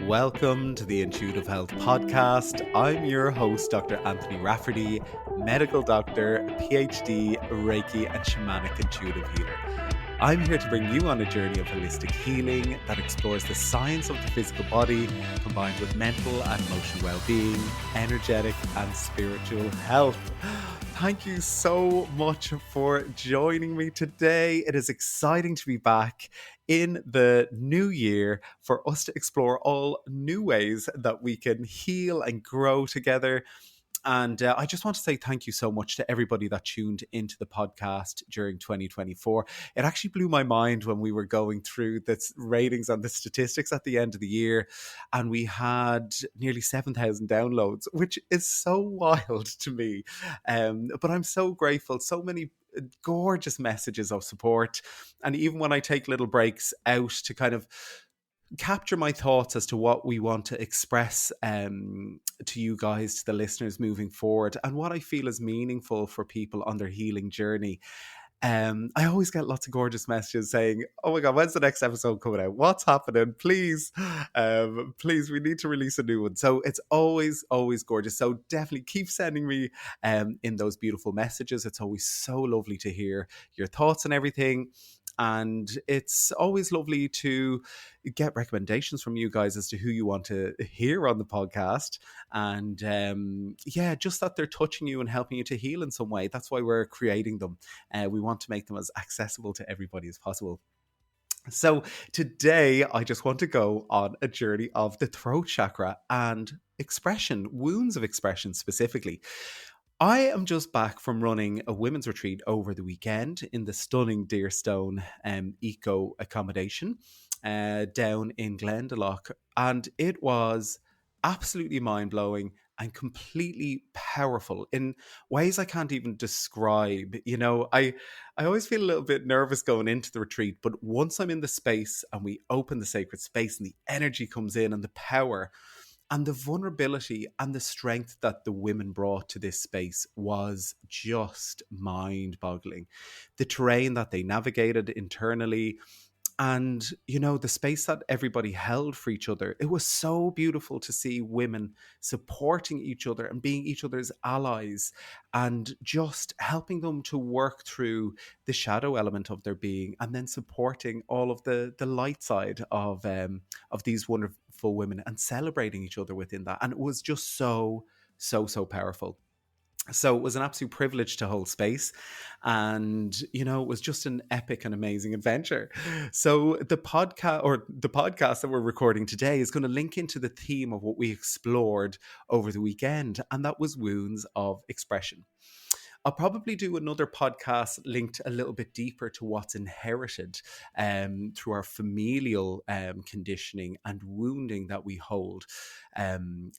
Welcome to the Intuitive Health Podcast. I'm your host, Dr. Anthony Rafferty, medical doctor, PhD, Reiki, and shamanic intuitive healer. I'm here to bring you on a journey of holistic healing that explores the science of the physical body combined with mental and emotional well-being, energetic and spiritual health. Thank you so much for joining me today. It is exciting to be back in the new year for us to explore all new ways that we can heal and grow together. And I just want to say thank you so much to everybody that tuned into the podcast during 2024. It actually blew my mind when we were going through the ratings and the statistics at the end of the year, and we had nearly 7,000 downloads, which is so wild to me. But I'm so grateful. So many gorgeous messages of support. And even when I take little breaks out to kind of capture my thoughts as to what we want to express to you guys, to the listeners moving forward, and what I feel is meaningful for people on their healing journey. I always get lots of gorgeous messages saying, "Oh my God, when's the next episode coming out? What's happening? Please, please, we need to release a new one." So it's always, always gorgeous. So definitely keep sending me in those beautiful messages. It's always so lovely to hear your thoughts and everything. And it's always lovely to get recommendations from you guys as to who you want to hear on the podcast. And yeah, just that they're touching you and helping you to heal in some way. That's why we're creating them. We want to make them as accessible to everybody as possible. So today, I just want to go on a journey of the throat chakra and expression, wounds of expression specifically. I am just back from running a women's retreat over the weekend in the stunning Deerstone Eco Accommodation down in Glendalough. And it was absolutely mind-blowing and completely powerful in ways I can't even describe. I always feel a little bit nervous going into the retreat, but once I'm in the space and we open the sacred space and the energy comes in and the power, and the vulnerability and the strength that the women brought to this space was just mind boggling. The terrain that they navigated internally, and the space that everybody held for each other, it was so beautiful to see women supporting each other and being each other's allies, and just helping them to work through the shadow element of their being, and then supporting all of the light side of these wonderful women, and celebrating each other within that. And it was just so powerful. So it was an absolute privilege to hold space. And, it was just an epic and amazing adventure. So the podcast that we're recording today is going to link into the theme of what we explored over the weekend. And that was wounds of expression. I'll probably do another podcast linked a little bit deeper to what's inherited through our familial conditioning and wounding that we hold,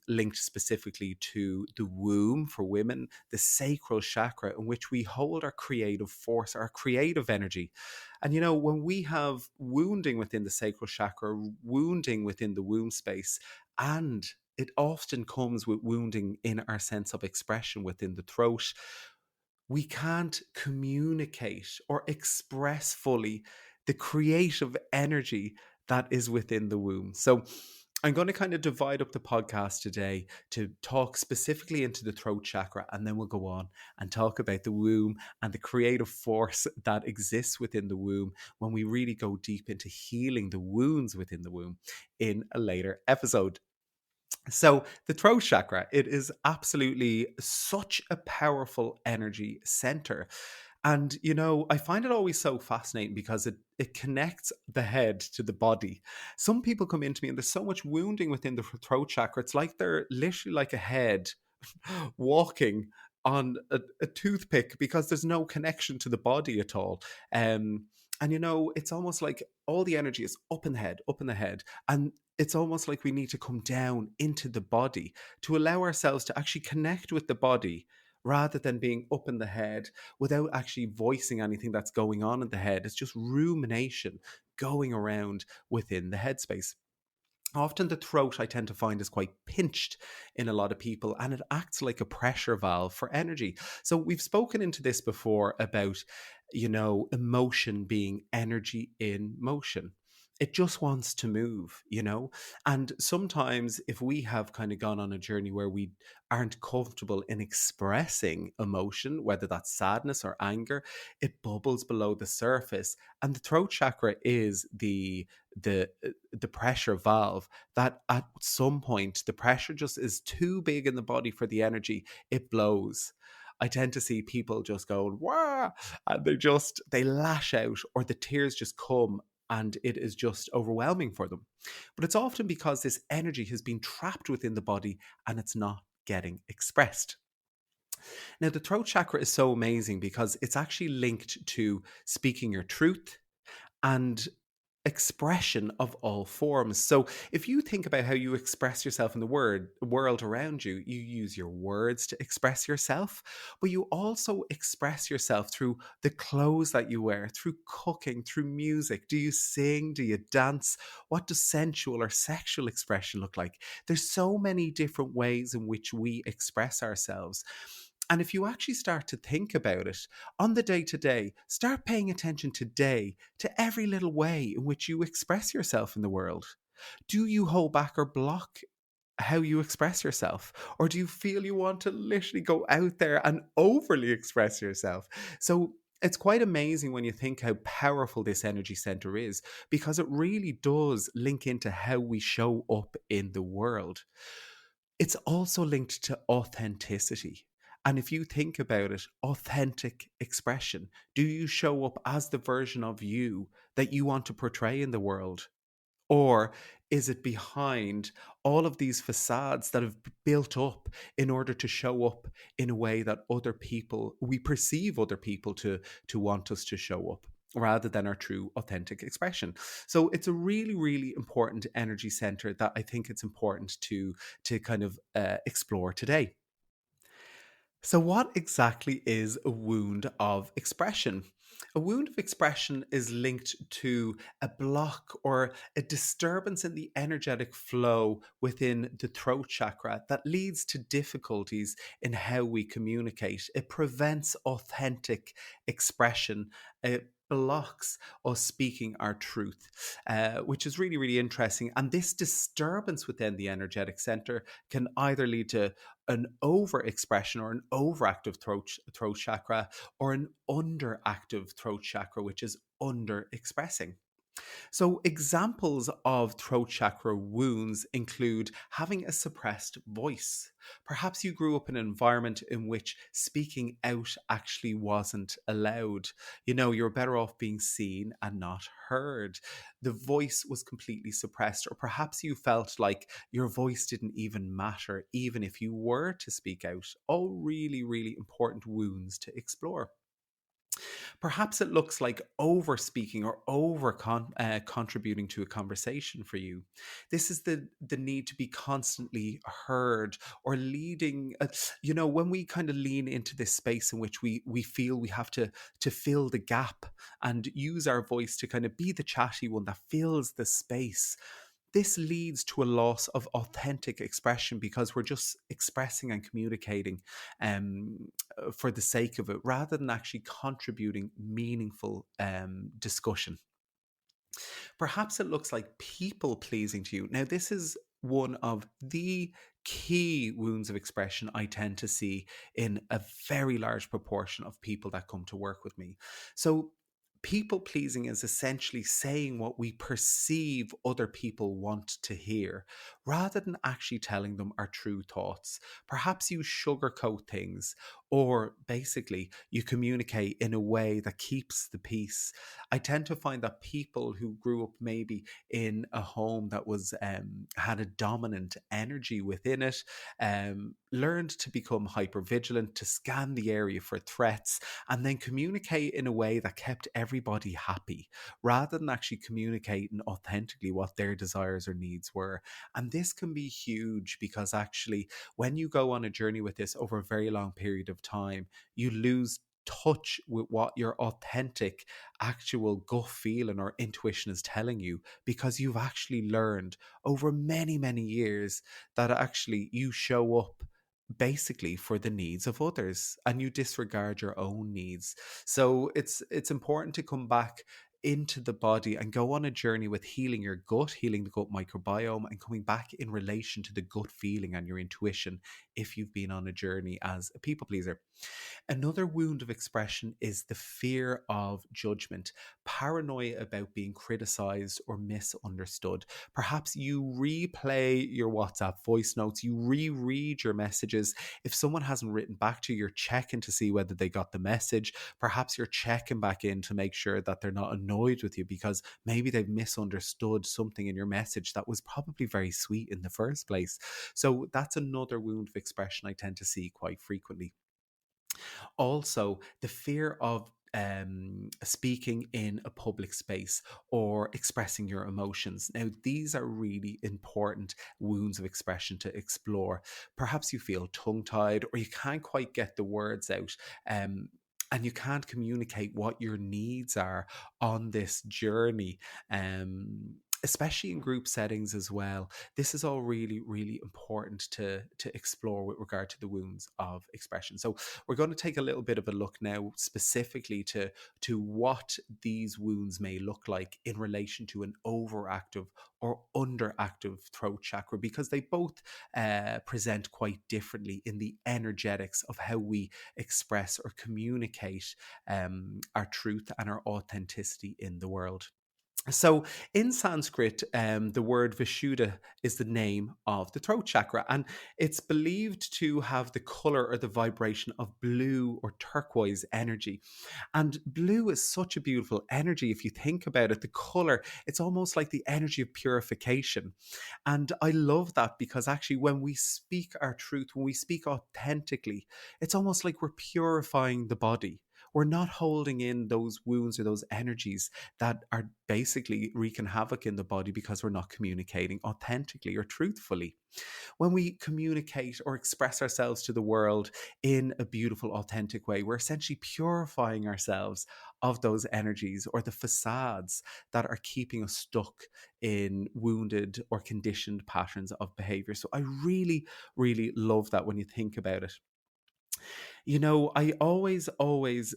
linked specifically to the womb for women, the sacral chakra, in which we hold our creative force, our creative energy. And, when we have wounding within the sacral chakra, wounding within the womb space, and it often comes with wounding in our sense of expression within the throat, we can't communicate or express fully the creative energy that is within the womb. So I'm going to kind of divide up the podcast today to talk specifically into the throat chakra, and then we'll go on and talk about the womb and the creative force that exists within the womb when we really go deep into healing the wounds within the womb in a later episode. So the throat chakra, it is absolutely such a powerful energy center. And, I find it always so fascinating because it connects the head to the body. Some people come into me and there's so much wounding within the throat chakra. It's like they're literally like a head walking on a toothpick, because there's no connection to the body at all. And it's almost like all the energy is up in the head, up in the head. And it's almost like we need to come down into the body to allow ourselves to actually connect with the body, rather than being up in the head without actually voicing anything that's going on in the head. It's just rumination going around within the headspace. Often the throat, I tend to find, is quite pinched in a lot of people, and it acts like a pressure valve for energy. So we've spoken into this before about, emotion being energy in motion. it just wants to move, you know? And sometimes if we have kind of gone on a journey where we aren't comfortable in expressing emotion, whether that's sadness or anger, it bubbles below the surface. And the throat chakra is the pressure valve that at some point the pressure just is too big in the body for the energy, it blows. I tend to see people just going, "Wah!" and they lash out, or the tears just come, and it is just overwhelming for them. But it's often because this energy has been trapped within the body and it's not getting expressed. Now, the throat chakra is so amazing because it's actually linked to speaking your truth and expression of all forms. So if you think about how you express yourself in the world around you, you use your words to express yourself, but you also express yourself through the clothes that you wear, through cooking, through music. Do you sing? Do you dance? What does sensual or sexual expression look like? There's so many different ways in which we express ourselves. And if you actually start to think about it on the day to day, start paying attention today to every little way in which you express yourself in the world. Do you hold back or block how you express yourself? Or do you feel you want to literally go out there and overly express yourself? So it's quite amazing when you think how powerful this energy center is, because it really does link into how we show up in the world. It's also linked to authenticity. And if you think about it, authentic expression, do you show up as the version of you that you want to portray in the world? Or is it behind all of these facades that have built up in order to show up in a way that we perceive other people to want us to show up, rather than our true authentic expression? So it's a really, really important energy center that I think it's important to kind of explore today. So, what exactly is a wound of expression? A wound of expression is linked to a block or a disturbance in the energetic flow within the throat chakra that leads to difficulties in how we communicate. It prevents authentic expression. It blocks us speaking our truth, which is really, really interesting. And this disturbance within the energetic center can either lead to an overexpression or an overactive throat chakra, or an underactive throat chakra, which is under expressing. So, examples of throat chakra wounds include having a suppressed voice. Perhaps you grew up in an environment in which speaking out actually wasn't allowed. You know, you're better off being seen and not heard. The voice was completely suppressed, or perhaps you felt like your voice didn't even matter, even if you were to speak out. All really, really important wounds to explore. Perhaps it looks like over speaking or contributing to a conversation for you. This is the need to be constantly heard, or leading. When we kind of lean into this space in which we feel we have to fill the gap and use our voice to kind of be the chatty one that fills the space. This leads to a loss of authentic expression, because we're just expressing and communicating for the sake of it, rather than actually contributing meaningful discussion. Perhaps it looks like people pleasing to you. Now, this is one of the key wounds of expression I tend to see in a very large proportion of people that come to work with me. So, people pleasing is essentially saying what we perceive other people want to hear, rather than actually telling them our true thoughts. Perhaps you sugarcoat things, or basically you communicate in a way that keeps the peace. I tend to find that people who grew up maybe in a home that was had a dominant energy within it, learned to become hyper vigilant, to scan the area for threats, and then communicate in a way that kept everybody happy, rather than actually communicating authentically what their desires or needs were. And this can be huge, because actually, when you go on a journey with this over a very long period of time, you lose touch with what your authentic actual gut feeling or intuition is telling you, because you've actually learned over many, many years that actually you show up basically for the needs of others, and you disregard your own needs. So it's important to come back into the body and go on a journey with healing your gut, healing the gut microbiome, and coming back in relation to the gut feeling and your intuition if you've been on a journey as a people pleaser. Another wound of expression is the fear of judgment, paranoia about being criticized or misunderstood. Perhaps you replay your WhatsApp voice notes, you reread your messages. If someone hasn't written back to you, you're checking to see whether they got the message. Perhaps you're checking back in to make sure that they're not annoyed with you because maybe they've misunderstood something in your message that was probably very sweet in the first place. So that's another wound of expression I tend to see quite frequently. Also, the fear of speaking in a public space or expressing your emotions. Now, these are really important wounds of expression to explore. Perhaps you feel tongue tied or you can't quite get the words out. And you can't communicate what your needs are on this journey. Especially in group settings as well. This is all really, really important to explore with regard to the wounds of expression. So we're going to take a little bit of a look now specifically to what these wounds may look like in relation to an overactive or underactive throat chakra, because they both present quite differently in the energetics of how we express or communicate our truth and our authenticity in the world. So in Sanskrit, the word Vishuddha is the name of the throat chakra, and it's believed to have the color or the vibration of blue or turquoise energy. And blue is such a beautiful energy. If you think about it, the color, it's almost like the energy of purification. And I love that because actually, when we speak our truth, when we speak authentically, it's almost like we're purifying the body. We're not holding in those wounds or those energies that are basically wreaking havoc in the body because we're not communicating authentically or truthfully. When we communicate or express ourselves to the world in a beautiful, authentic way, we're essentially purifying ourselves of those energies or the facades that are keeping us stuck in wounded or conditioned patterns of behavior. So I really, really love that when you think about it. I always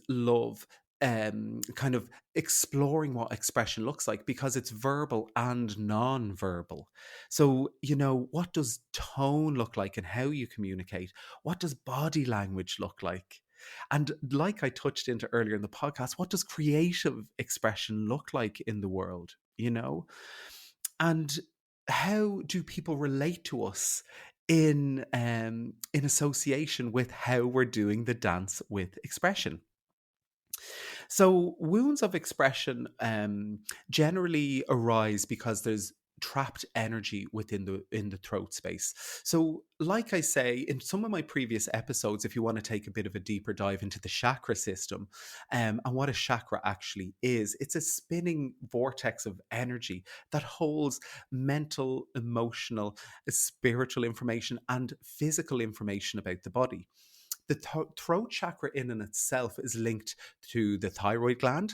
love kind of exploring what expression looks like because it's verbal and non-verbal. So, what does tone look like and how you communicate? What does body language look like? And like I touched into earlier in the podcast, what does creative expression look like in the world? And how do people relate to us in association with how we're doing the dance with expression? So wounds of expression generally arise because there's trapped energy within the throat space. So like I say in some of my previous episodes, if you want to take a bit of a deeper dive into the chakra system and what a chakra actually is, it's a spinning vortex of energy that holds mental, emotional, spiritual information and physical information about the body. The throat chakra in and itself is linked to the thyroid gland.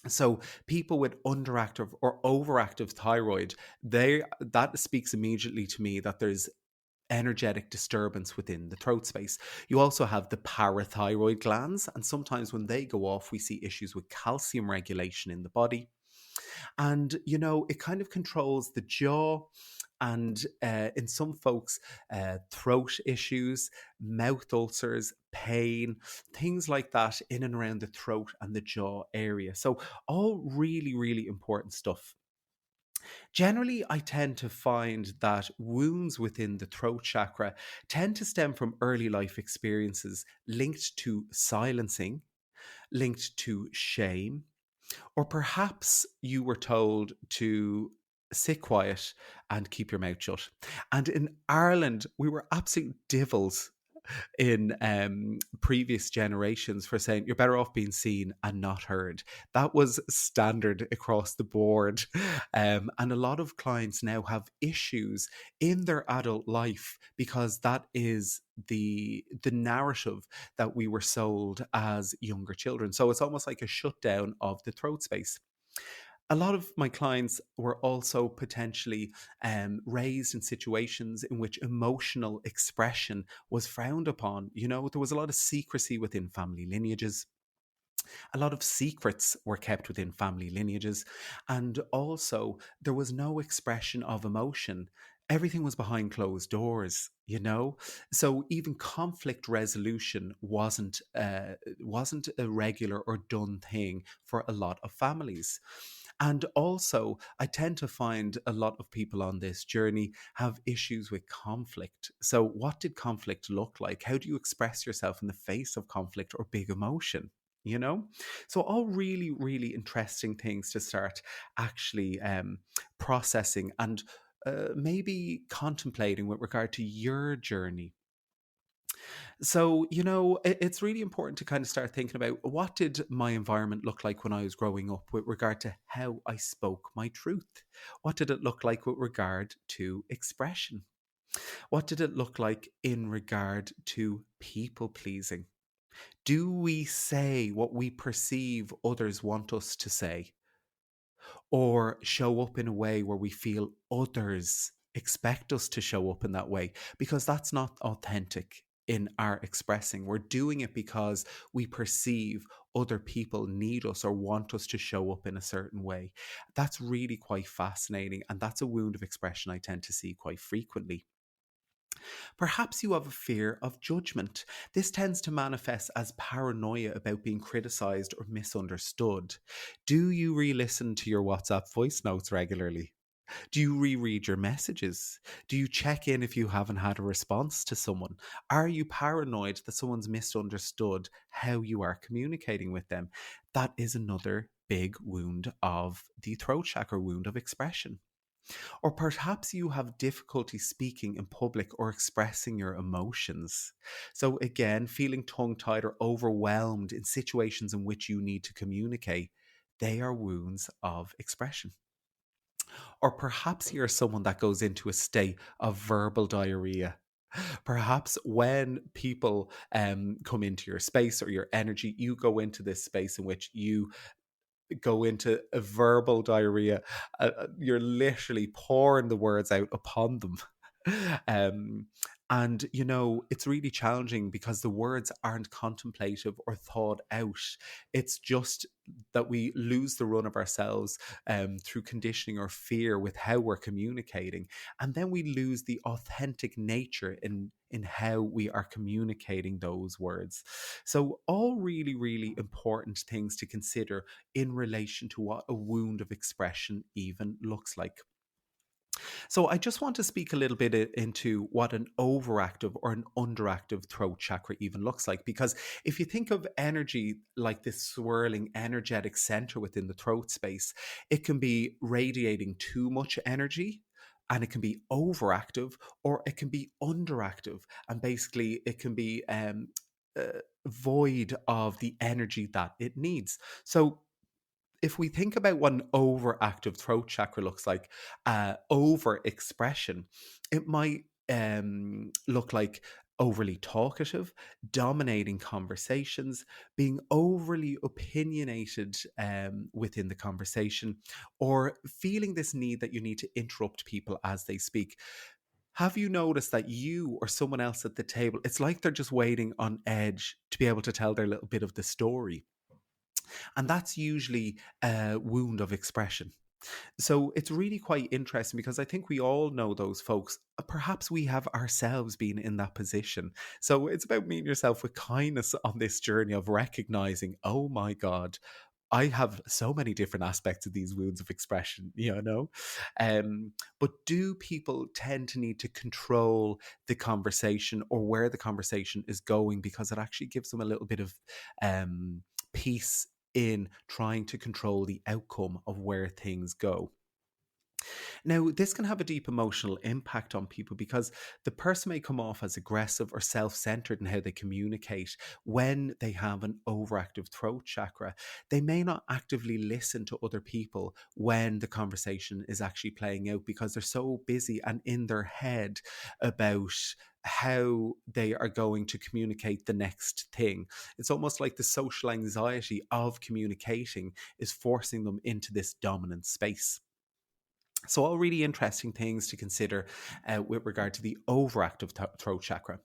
So people with underactive or overactive thyroid, that speaks immediately to me that there's energetic disturbance within the throat space. You also have the parathyroid glands, and sometimes when they go off, we see issues with calcium regulation in the body. And, it kind of controls the jaw and in some folks, throat issues, mouth ulcers, pain, things like that in and around the throat and the jaw area. So, all really, really important stuff. Generally, I tend to find that wounds within the throat chakra tend to stem from early life experiences linked to silencing, linked to shame, or perhaps you were told to sit quiet and keep your mouth shut. And in Ireland, we were absolute divils in previous generations for saying you're better off being seen and not heard. That was standard across the board. And a lot of clients now have issues in their adult life because that is the narrative that we were sold as younger children. So it's almost like a shutdown of the throat space. A lot of my clients were also potentially raised in situations in which emotional expression was frowned upon. There was a lot of secrecy within family lineages. A lot of secrets were kept within family lineages, and also there was no expression of emotion. Everything was behind closed doors, you know. So even conflict resolution wasn't a regular or done thing for a lot of families. And also, I tend to find a lot of people on this journey have issues with conflict. So, what did conflict look like? How do you express yourself in the face of conflict or big emotion? You know, so all really, really interesting things to start actually processing and maybe contemplating with regard to your journey. So, it's really important to kind of start thinking about what did my environment look like when I was growing up with regard to how I spoke my truth? What did it look like with regard to expression? What did it look like in regard to people pleasing? Do we say what we perceive others want us to say, or show up in a way where we feel others expect us to show up in that way? Because that's not authentic in our expressing. We're doing it because we perceive other people need us or want us to show up in a certain way. That's really quite fascinating. And that's a wound of expression I tend to see quite frequently. Perhaps you have a fear of judgment. This tends to manifest as paranoia about being criticized or misunderstood. Do you re listen to your WhatsApp voice notes regularly? Do you reread your messages? Do you check in if you haven't had a response to someone? Are you paranoid that someone's misunderstood how you are communicating with them? That is another big wound of the throat chakra, wound of expression. Or perhaps you have difficulty speaking in public or expressing your emotions. So, again, feeling tongue tied or overwhelmed in situations in which you need to communicate, they are wounds of expression. Or perhaps you're someone that goes into a state of verbal diarrhea. Perhaps when people come into your space or your energy, you go into this space in which you go into a verbal diarrhea. You're literally pouring the words out upon them. Um, and, it's really challenging because the words aren't contemplative or thought out. It's just that we lose the run of ourselves through conditioning or fear with how we're communicating. And then we lose the authentic nature in how we are communicating those words. So, all really, really important things to consider in relation to what a wound of expression even looks like. So, I just want to speak a little bit into what an overactive or an underactive throat chakra even looks like. Because if you think of energy like this swirling energetic center within the throat space, it can be radiating too much energy. And it can be overactive or it can be underactive. And basically, it can be void of the energy that it needs. So, if we think about what an overactive throat chakra looks like, over expression, it might look like overly talkative, dominating conversations, being overly opinionated within the conversation, or feeling this need that you need to interrupt people as they speak. Have you noticed that you or someone else at the table, it's like they're just waiting on edge to be able to tell their little bit of the story? And that's usually a wound of expression. So it's really quite interesting because I think we all know those folks. Perhaps we have ourselves been in that position. So it's about meeting yourself with kindness on this journey of recognizing, oh my God, I have so many different aspects of these wounds of expression, But do people tend to need to control the conversation or where the conversation is going because it actually gives them a little bit of peace in trying to control the outcome of where things go? Now, this can have a deep emotional impact on people because the person may come off as aggressive or self centered in how they communicate when they have an overactive throat chakra. They may not actively listen to other people when the conversation is actually playing out because they're so busy and in their head about how they are going to communicate the next thing. It's almost like the social anxiety of communicating is forcing them into this dominant space. So, all really interesting things to consider with regard to the overactive throat chakra.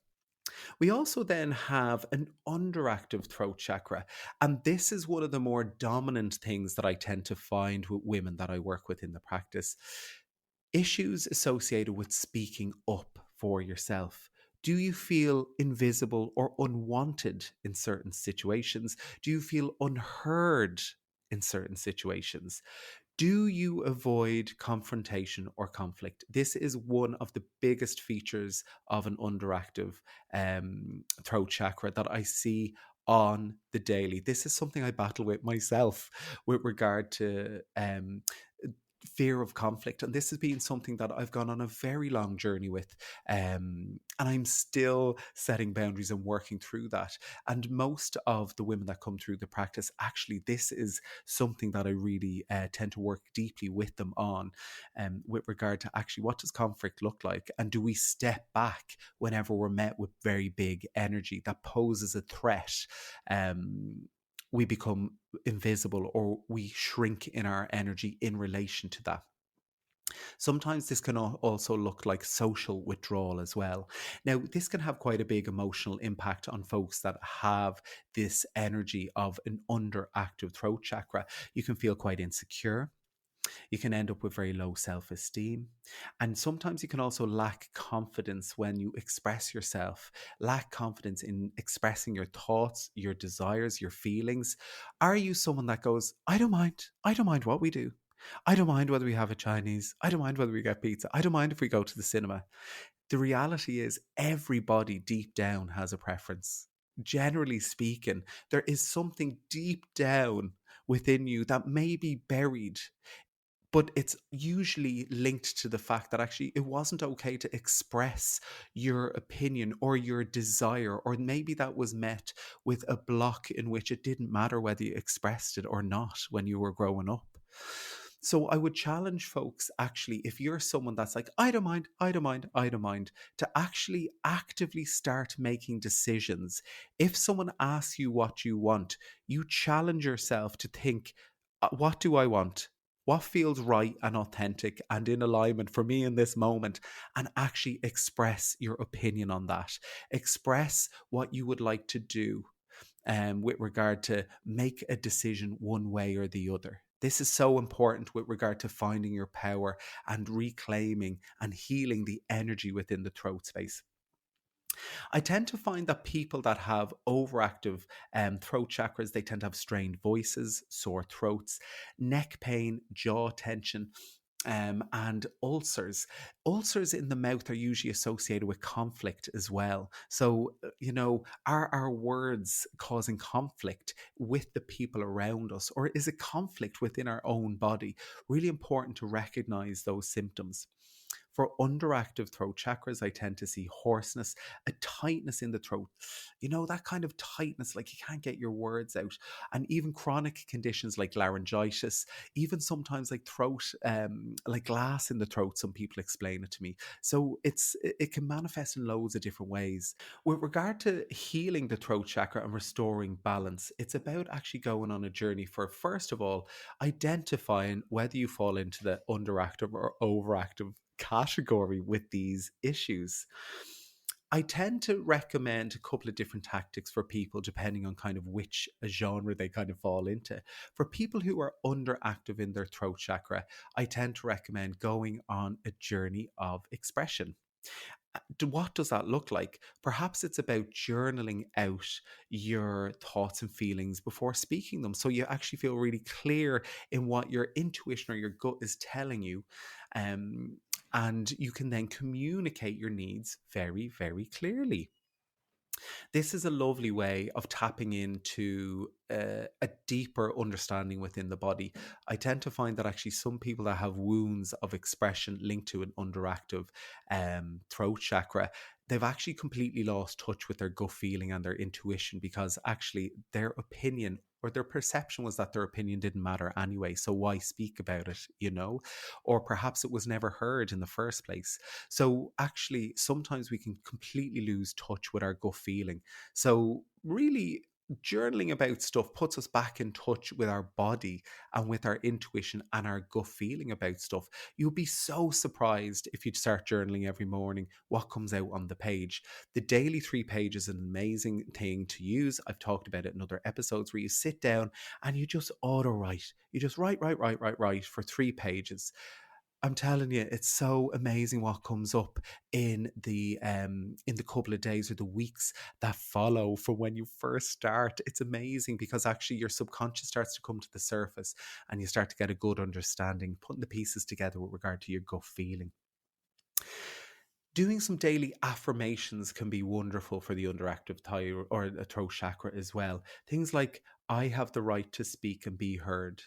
We also then have an underactive throat chakra. And this is one of the more dominant things that I tend to find with women that I work with in the practice. Issues associated with speaking up for yourself. Do you feel invisible or unwanted in certain situations? Do you feel unheard in certain situations? Do you avoid confrontation or conflict? This is one of the biggest features of an underactive throat chakra that I see on the daily. This is something I battle with myself with regard to fear of conflict. And this has been something that I've gone on a very long journey with. And I'm still setting boundaries and working through that. And most of the women that come through the practice, actually, this is something that I really tend to work deeply with them on, with regard to actually what does conflict look like, and do we step back whenever we're met with very big energy that poses a threat? We become invisible or we shrink in our energy in relation to that. Sometimes this can also look like social withdrawal as well. Now, this can have quite a big emotional impact on folks that have this energy of an underactive throat chakra. You can feel quite insecure. You can end up with very low self esteem. And sometimes you can also lack confidence when you express yourself, lack confidence in expressing your thoughts, your desires, your feelings. Are you someone that goes, I don't mind. I don't mind what we do. I don't mind whether we have a Chinese. I don't mind whether we get pizza. I don't mind if we go to the cinema. The reality is, everybody deep down has a preference. Generally speaking, there is something deep down within you that may be buried, but it's usually linked to the fact that actually it wasn't okay to express your opinion or your desire, or maybe that was met with a block in which it didn't matter whether you expressed it or not when you were growing up. So I would challenge folks, actually, if you're someone that's like, I don't mind, I don't mind, I don't mind, to actually actively start making decisions. If someone asks you what you want, you challenge yourself to think, what do I want? What feels right and authentic and in alignment for me in this moment? And actually express your opinion on that. Express what you would like to do, with regard to make a decision one way or the other. This is so important with regard to finding your power and reclaiming and healing the energy within the throat space. I tend to find that people that have overactive throat chakras, they tend to have strained voices, sore throats, neck pain, jaw tension, and ulcers. Ulcers in the mouth are usually associated with conflict as well. So, are our words causing conflict with the people around us, or is it conflict within our own body? Really important to recognize those symptoms. For underactive throat chakras, I tend to see hoarseness, a tightness in the throat. That kind of tightness, like you can't get your words out. And even chronic conditions like laryngitis, even sometimes like throat, like glass in the throat, some people explain it to me. So it can manifest in loads of different ways. With regard to healing the throat chakra and restoring balance, it's about actually going on a journey for, first of all, identifying whether you fall into the underactive or overactive category with these issues. I tend to recommend a couple of different tactics for people depending on kind of which genre they kind of fall into. For people who are underactive in their throat chakra, I tend to recommend going on a journey of expression. What does that look like? Perhaps it's about journaling out your thoughts and feelings before speaking them. So you actually feel really clear in what your intuition or your gut is telling you. Um, and you can then communicate your needs very, very clearly. This is a lovely way of tapping into a deeper understanding within the body. I tend to find that actually some people that have wounds of expression linked to an underactive throat chakra, they've actually completely lost touch with their gut feeling and their intuition, because actually their opinion or their perception was that their opinion didn't matter anyway. So why speak about it? Or perhaps it was never heard in the first place. So actually, sometimes we can completely lose touch with our gut feeling. So really, journaling about stuff puts us back in touch with our body and with our intuition and our gut feeling about stuff. You'll be so surprised if you start journaling every morning what comes out on the page. The daily 3 page is an amazing thing to use. I've talked about it in other episodes where you sit down and you just auto write. You just write for 3 pages. I'm telling you, it's so amazing what comes up in the couple of days or the weeks that follow from when you first start. It's amazing because actually your subconscious starts to come to the surface and you start to get a good understanding, putting the pieces together with regard to your gut feeling. Doing some daily affirmations can be wonderful for the underactive thyroid or the throat chakra as well. Things like, I have the right to speak and be heard.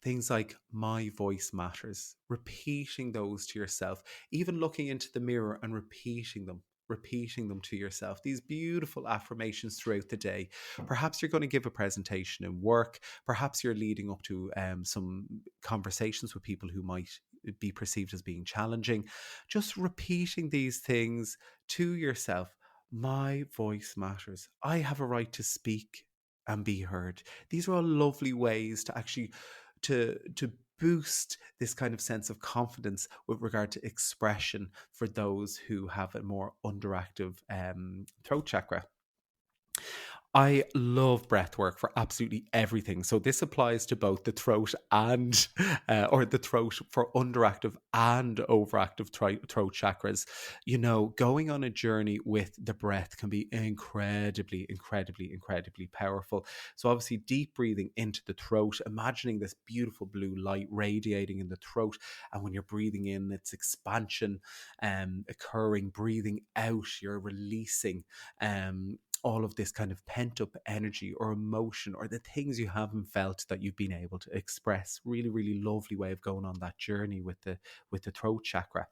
Things like, my voice matters, repeating those to yourself, even looking into the mirror and repeating them to yourself. These beautiful affirmations throughout the day. Perhaps you're going to give a presentation in work. Perhaps you're leading up to some conversations with people who might be perceived as being challenging. Just repeating these things to yourself. My voice matters. I have a right to speak and be heard. These are all lovely ways to actually to boost this kind of sense of confidence with regard to expression for those who have a more underactive throat chakra. I love breath work for absolutely everything. So this applies to both the throat and, or the throat for underactive and overactive throat chakras. You know, going on a journey with the breath can be incredibly powerful. So obviously deep breathing into the throat, imagining this beautiful blue light radiating in the throat. And when you're breathing in, it's expansion occurring, breathing out, you're releasing. All of this kind of pent up energy or emotion or the things you haven't felt that you've been able to express. Really lovely way of going on that journey with the throat chakra.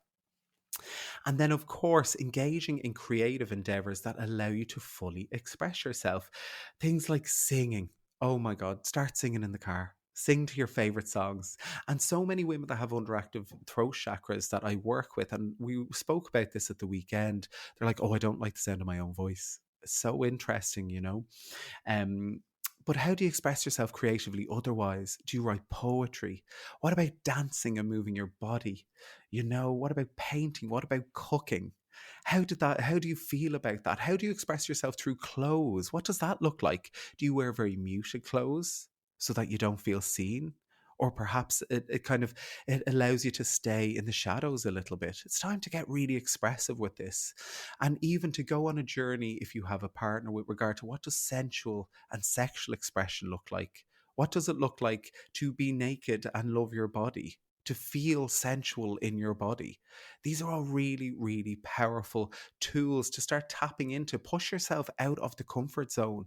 And then, of course, engaging in creative endeavors that allow you to fully express yourself. Things like singing. Oh my God, start singing in the car. Sing to your favorite songs. And so many women that have underactive throat chakras that I work with, and we spoke about this at the weekend, they're like, oh, I don't like the sound of my own voice. It's so interesting, you know? Um, but how do you express yourself creatively otherwise? Do you write poetry? What about dancing and moving your body? You know, what about painting? What about cooking? How do you feel about that? How do you express yourself through clothes? What does that look like? Do you wear very muted clothes so that you don't feel seen? Or perhaps it kind of it allows you to stay in the shadows a little bit. It's time to get really expressive with this. And even to go on a journey if you have a partner with regard to what does sensual and sexual expression look like? What does it look like to be naked and love your body? To feel sensual in your body. These are all really powerful tools to start tapping into. Push yourself out of the comfort zone.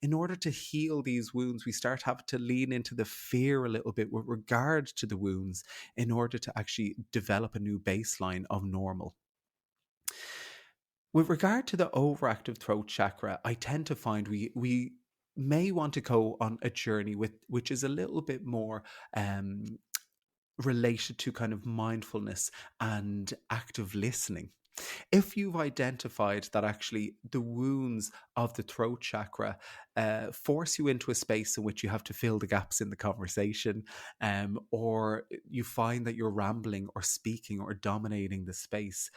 In order to heal these wounds, we start having to lean into the fear a little bit with regard to the wounds in order to actually develop a new baseline of normal. With regard to the overactive throat chakra, I tend to find we may want to go on a journey with which is a little bit more related to kind of mindfulness and active listening. If you've identified that actually the wounds of the throat chakra force you into a space in which you have to fill the gaps in the conversation, or you find that you're rambling or speaking or dominating the space,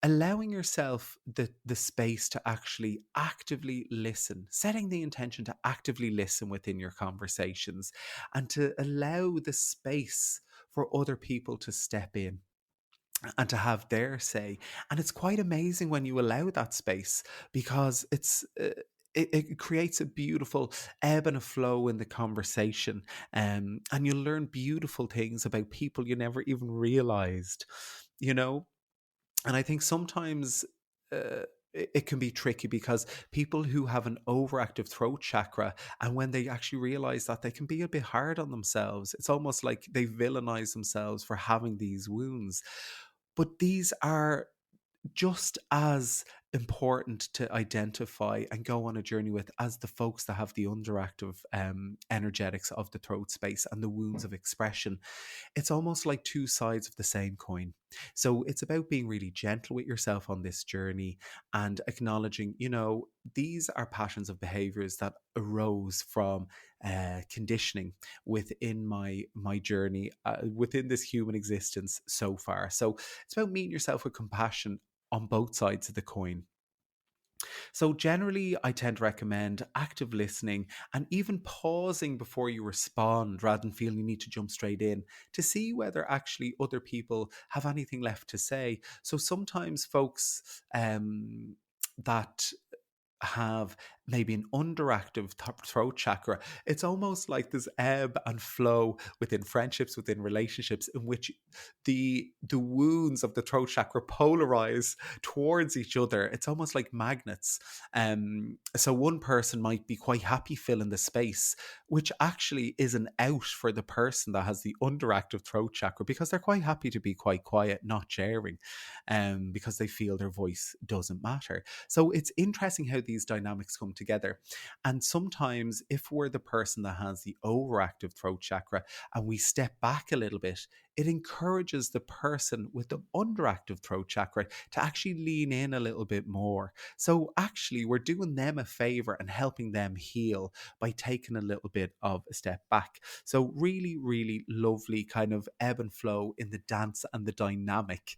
allowing yourself the space to actually actively listen, setting the intention to actively listen within your conversations and to allow the space for other people to step in and to have their say. And it's quite amazing when you allow that space because it creates a beautiful ebb and a flow in the conversation, and you learn beautiful things about people you never even realized, you know. And I think sometimes it can be tricky because people who have an overactive throat chakra, and when they actually realize that, they can be a bit hard on themselves. It's almost like they villainize themselves for having these wounds. But these are just as important to identify and go on a journey with as the folks that have the underactive energetics of the throat space and the wounds of expression. It's almost like two sides of the same coin. So it's about being really gentle with yourself on this journey and acknowledging, these are patterns of behaviors that arose from conditioning within my journey, within this human existence so far. So it's about meeting yourself with compassion on both sides of the coin. So, generally, I tend to recommend active listening and even pausing before you respond rather than feeling you need to jump straight in to see whether actually other people have anything left to say. So, sometimes folks that have maybe an underactive throat chakra, it's almost like this ebb and flow within friendships, within relationships, in which the wounds of the throat chakra polarize towards each other. It's almost like magnets. So one person might be quite happy filling the space, which actually is an out for the person that has the underactive throat chakra, because they're quite happy to be quite quiet, not sharing, because they feel their voice doesn't matter. So it's interesting how these dynamics come together. And sometimes, if we're the person that has the overactive throat chakra and we step back a little bit, it encourages the person with the underactive throat chakra to actually lean in a little bit more. So, actually, we're doing them a favor and helping them heal by taking a little bit of a step back. So, really, really lovely kind of ebb and flow in the dance and the dynamic.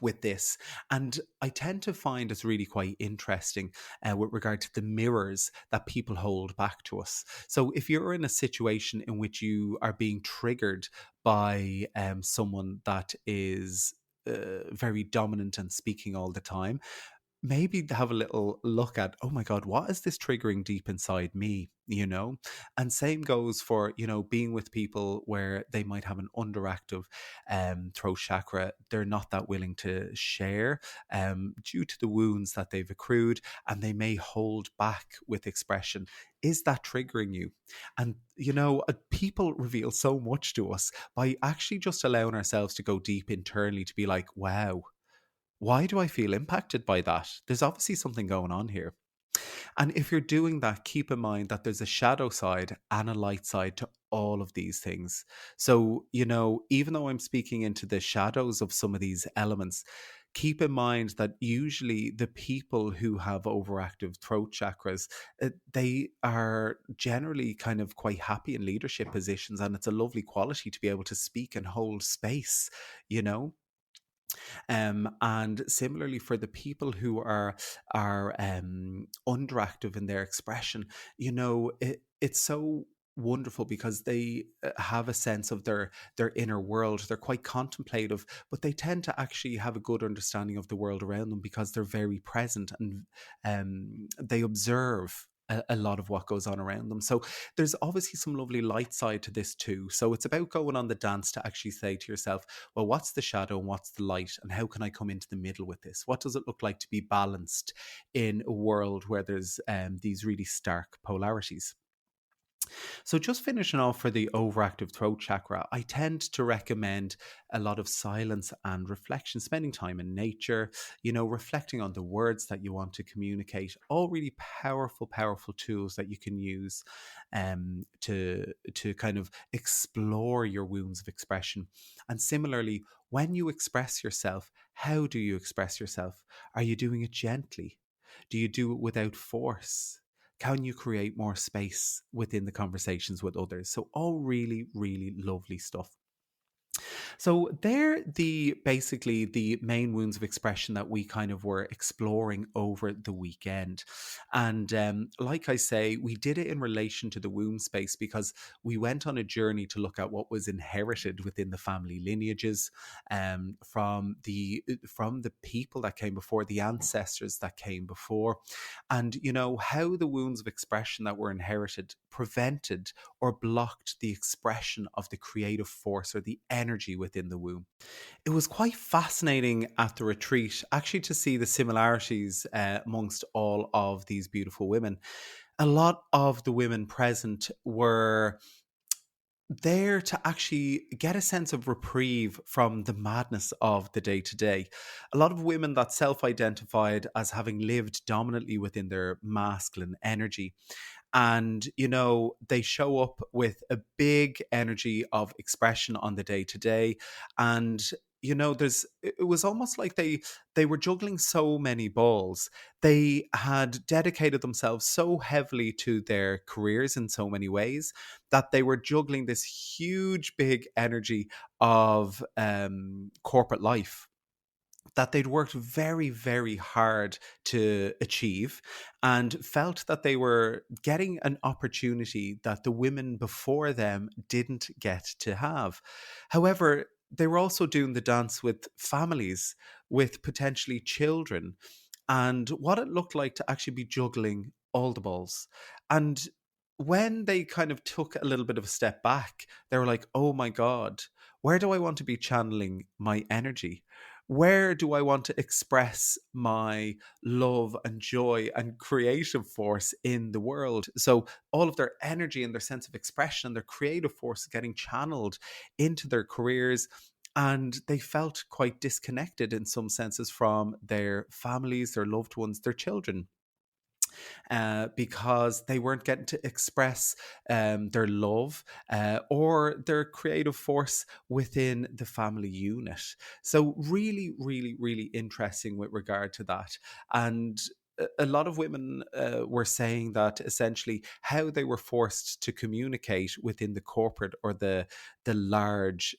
With this. And I tend to find it's really quite interesting with regard to the mirrors that people hold back to us. So if you're in a situation in which you are being triggered by someone that is very dominant and speaking all the time, maybe have a little look at, oh my God, what is this triggering deep inside me? And same goes for, being with people where they might have an underactive throat chakra. They're not that willing to share due to the wounds that they've accrued, and they may hold back with expression. Is that triggering you? And, people reveal so much to us by actually just allowing ourselves to go deep internally to be like, wow, why do I feel impacted by that? There's obviously something going on here. And if you're doing that, keep in mind that there's a shadow side and a light side to all of these things. So, even though I'm speaking into the shadows of some of these elements, keep in mind that usually the people who have overactive throat chakras, they are generally kind of quite happy in leadership positions. And it's a lovely quality to be able to speak and hold space, you know? And similarly for the people who are underactive in their expression, it's so wonderful because they have a sense of their inner world. They're quite contemplative, but they tend to actually have a good understanding of the world around them because they're very present, and they observe a lot of what goes on around them. So there's obviously some lovely light side to this too. So it's about going on the dance to actually say to yourself, well, what's the shadow and what's the light? And how can I come into the middle with this? What does it look like to be balanced in a world where there's these really stark polarities? So, just finishing off for the overactive throat chakra, I tend to recommend a lot of silence and reflection, spending time in nature, reflecting on the words that you want to communicate. All really powerful, powerful tools that you can use to kind of explore your wounds of expression. And similarly, when you express yourself, how do you express yourself? Are you doing it gently? Do you do it without force? Can you create more space within the conversations with others? So all really, really lovely stuff. So they're basically the main wounds of expression that we kind of were exploring over the weekend. And like I say, we did it in relation to the womb space because we went on a journey to look at what was inherited within the family lineages, from the people that came before, the ancestors that came before, and how the wounds of expression that were inherited prevented or blocked the expression of the creative force or the energy within the womb. It was quite fascinating at the retreat actually to see the similarities amongst all of these beautiful women. A lot of the women present were there to actually get a sense of reprieve from the madness of the day to day. A lot of women that self identified as having lived dominantly within their masculine energy, and they show up with a big energy of expression on the day to day. And there's it was almost like they were juggling so many balls. They had dedicated themselves so heavily to their careers in so many ways that they were juggling this huge big energy of corporate life that they'd worked very, very hard to achieve, and felt that they were getting an opportunity that the women before them didn't get to have. However, they were also doing the dance with families, with potentially children, and what it looked like to actually be juggling all the balls. And when they kind of took a little bit of a step back, they were like, oh my God, where do I want to be channeling my energy? Where do I want to express my love and joy and creative force in the world? So, all of their energy and their sense of expression and their creative force getting channeled into their careers. And they felt quite disconnected in some senses from their families, their loved ones, their children, because they weren't getting to express their love or their creative force within the family unit. So, really, really, really interesting with regard to that. And a lot of women were saying that essentially how they were forced to communicate within the corporate or the large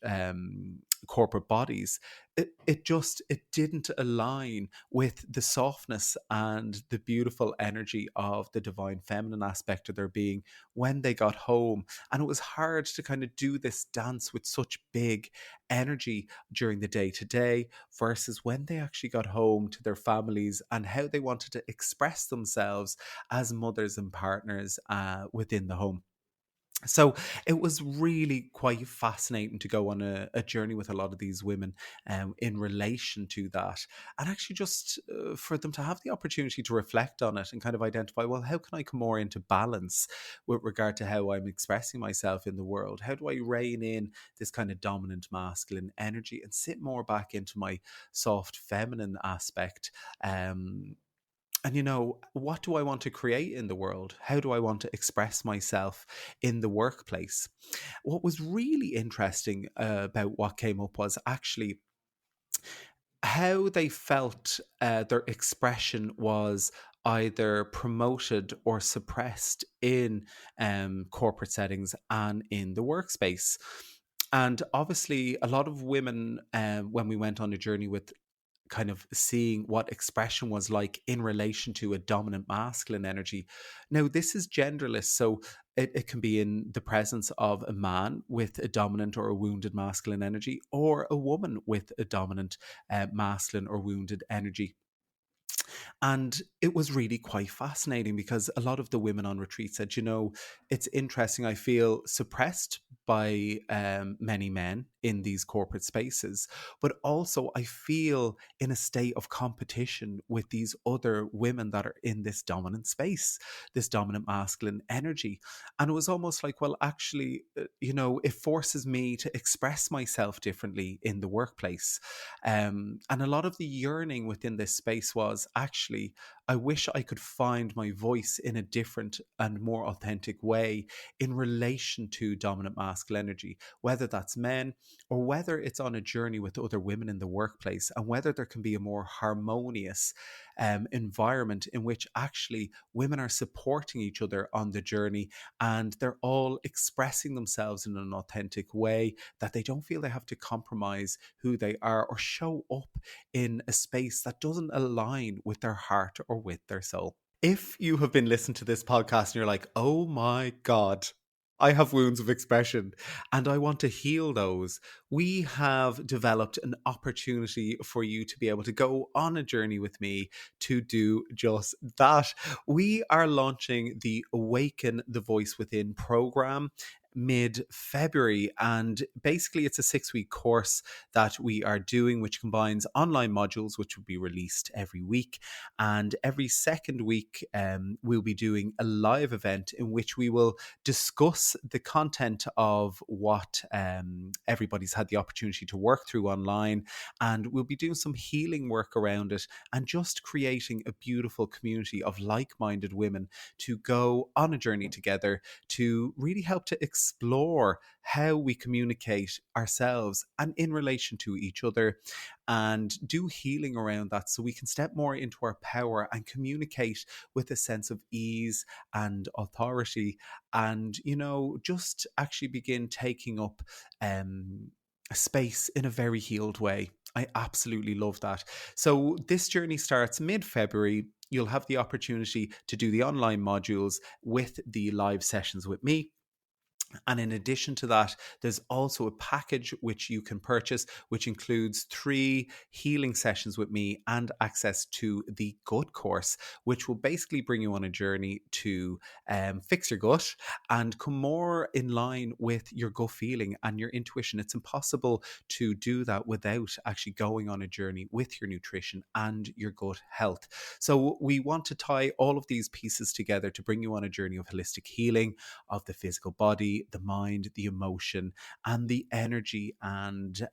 corporate bodies, it didn't align with the softness and the beautiful energy of the divine feminine aspect of their being when they got home. And it was hard to kind of do this dance with such big energy during the day to day versus when they actually got home to their families and how they wanted to express themselves as mothers and partners within the home. So it was really quite fascinating to go on a journey with a lot of these women in relation to that. And actually, just for them to have the opportunity to reflect on it and kind of identify, well, how can I come more into balance with regard to how I'm expressing myself in the world? How do I rein in this kind of dominant masculine energy and sit more back into my soft feminine aspect? And what do I want to create in the world? How do I want to express myself in the workplace? What was really interesting about what came up was actually how they felt their expression was either promoted or suppressed in corporate settings and in the workspace. And obviously, a lot of women, when we went on a journey with kind of seeing what expression was like in relation to a dominant masculine energy. Now, this is genderless, so it can be in the presence of a man with a dominant or a wounded masculine energy, or a woman with a dominant masculine or wounded energy. And it was really quite fascinating because a lot of the women on retreat said, it's interesting. I feel suppressed by many men in these corporate spaces, but also I feel in a state of competition with these other women that are in this dominant space, this dominant masculine energy. And it was almost like, well, actually, it forces me to express myself differently in the workplace. And a lot of the yearning within this space was actually, I wish I could find my voice in a different and more authentic way in relation to dominant masculine energy, whether that's men or whether it's on a journey with other women in the workplace, and whether there can be a more harmonious environment in which actually women are supporting each other on the journey and they're all expressing themselves in an authentic way, that they don't feel they have to compromise who they are or show up in a space that doesn't align with their heart or with their soul. If you have been listening to this podcast and you're like, oh my God, I have wounds of expression and I want to heal those, we have developed an opportunity for you to be able to go on a journey with me to do just that. We are launching the Awaken the Voice Within program. mid-February. And basically, it's a 6-week course that we are doing, which combines online modules, which will be released every week. And every second week, we'll be doing a live event in which we will discuss the content of what everybody's had the opportunity to work through online. And we'll be doing some healing work around it and just creating a beautiful community of like-minded women to go on a journey together to really help to explore how we communicate ourselves and in relation to each other, and do healing around that so we can step more into our power and communicate with a sense of ease and authority, and just actually begin taking up a space in a very healed way. I absolutely love that. So this journey starts mid-February. You'll have the opportunity to do the online modules with the live sessions with me. And in addition to that, there's also a package which you can purchase, which includes 3 healing sessions with me and access to the gut course, which will basically bring you on a journey to fix your gut and come more in line with your gut feeling and your intuition. It's impossible to do that without actually going on a journey with your nutrition and your gut health. So we want to tie all of these pieces together to bring you on a journey of holistic healing of the physical body, the mind, the emotion, and the energy and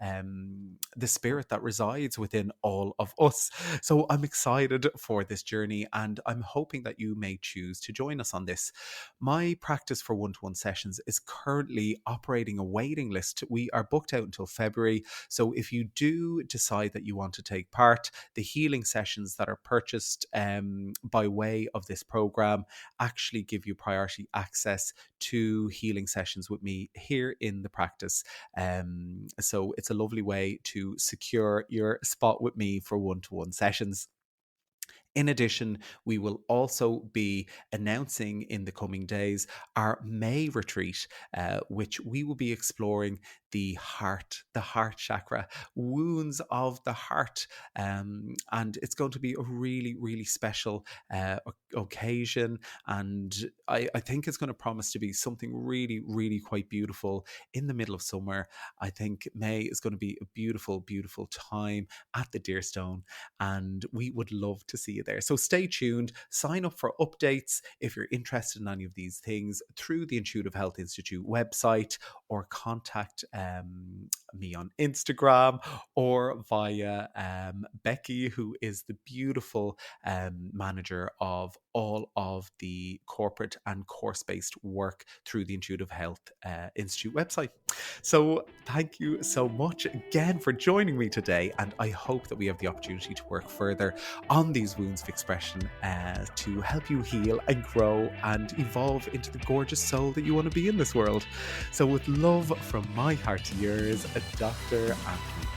the spirit that resides within all of us. So I'm excited for this journey, and I'm hoping that you may choose to join us on this. My practice for one-to-one sessions is currently operating a waiting list. We are booked out until February. So if you do decide that you want to take part, the healing sessions that are purchased by way of this program actually give you priority access to healing sessions with me here in the practice. So it's a lovely way to secure your spot with me for one-to-one sessions. In addition, we will also be announcing in the coming days our May retreat, which we will be exploring the heart chakra, wounds of the heart. And it's going to be a really, really special occasion. And I think it's going to promise to be something really, really quite beautiful in the middle of summer. I think May is going to be a beautiful, beautiful time at the Deerstone, and we would love to see you there. So stay tuned, sign up for updates if you're interested in any of these things through the Intuitive Health Institute website, or contact me on Instagram, or via Becky, who is the beautiful manager of all of the corporate and course-based work through the Intuitive Health Institute website. So thank you so much again for joining me today, and I hope that we have the opportunity to work further on these wounds of expression to help you heal and grow and evolve into the gorgeous soul that you want to be in this world. So with love from my heart to yours, Dr. Anthony.